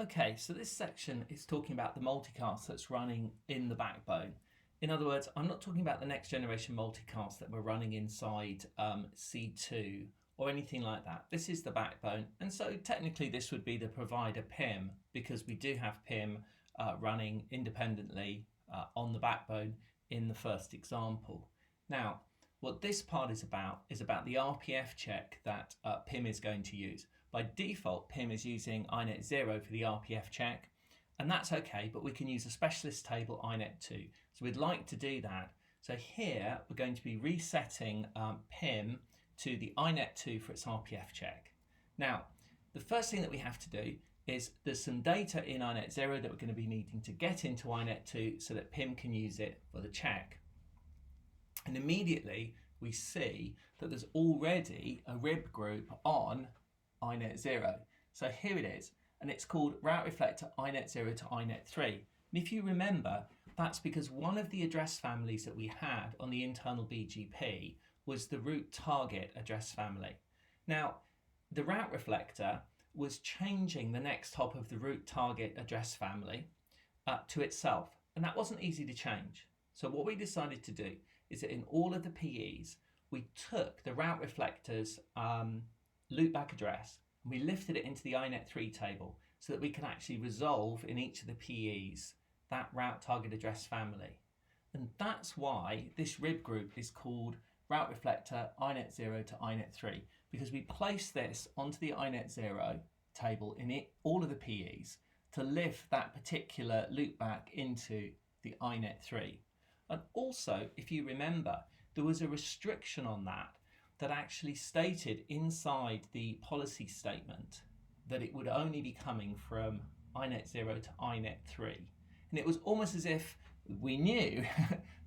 Okay, so this section is talking about the multicast that's running in the backbone. In other words, I'm not talking about the next generation multicast that we're running inside C2 or anything like that. This is the backbone, and so technically this would be the provider PIM, because we do have PIM running independently on the backbone in the first example. Now, what this part is about the RPF check that PIM is going to use. By default, PIM is using INET0 for the RPF check, and that's okay, but we can use a specialist table INET2. So we'd like to do that. So here we're going to be resetting PIM to the INET2 for its RPF check. Now, the first thing that we have to do is there's some data in INET0 that we're going to be needing to get into INET2 so that PIM can use it for the check. And immediately we see that there's already a rib group on INET0. So here it is, and it's called route reflector INET0 to INET3. And if you remember, that's because one of the address families that we had on the internal BGP was the route target address family. Now, the route reflector was changing the next hop of the route target address family to itself, and that wasn't easy to change. So what we decided to do is that in all of the PEs, we took the route reflector's loopback address and we lifted it into the INET3 table so that we can actually resolve in each of the PEs that route target address family. And that's why this rib group is called route reflector INET0 to INET3, because we place this onto the INET0 table in all of the PEs to lift that particular loopback into the INET3. And also, if you remember, there was a restriction on that actually stated inside the policy statement that it would only be coming from INET0 to INET3. And it was almost as if we knew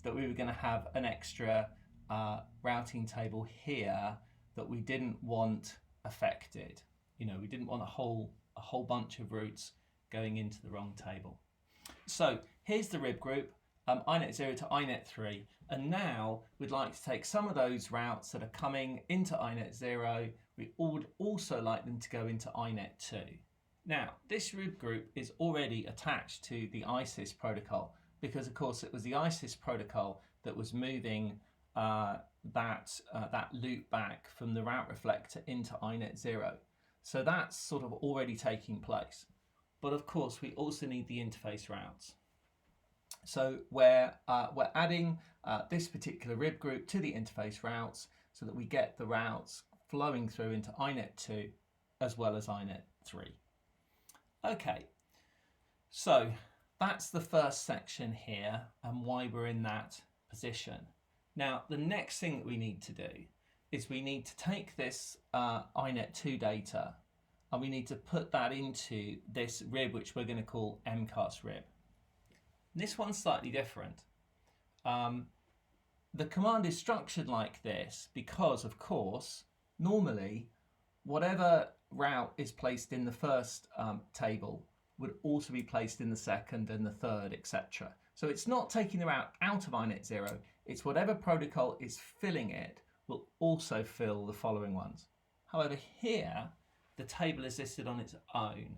that we were going to have an extra routing table here that we didn't want affected. You know, we didn't want a whole bunch of routes going into the wrong table. So here's the rib group. INET0 to INET3, and now we'd like to take some of those routes that are coming into INET0. We would also like them to go into INET2. Now, this rib group is already attached to the ISIS protocol because, of course, it was the ISIS protocol that was moving that loop back from the route reflector into INET0. So that's sort of already taking place. But of course, we also need the interface routes. So we're adding this particular rib group to the interface routes so that we get the routes flowing through into INET2 as well as INET3. Okay, so that's the first section here and why we're in that position. Now, the next thing that we need to do is we need to take this INET2 data and we need to put that into this rib, which we're going to call MCAS rib. This one's slightly different. The command is structured like this because, of course, normally whatever route is placed in the first table would also be placed in the second and the third, etc. So it's not taking the route out of INET0, it's whatever protocol is filling it will also fill the following ones. However, here the table is listed on its own,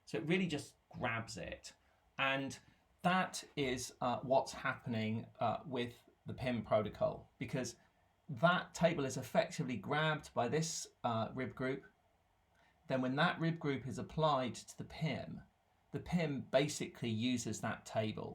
so it really just grabs it, and that is what's happening with the PIM protocol, because that table is effectively grabbed by this rib group. Then when that rib group is applied to the PIM basically uses that table.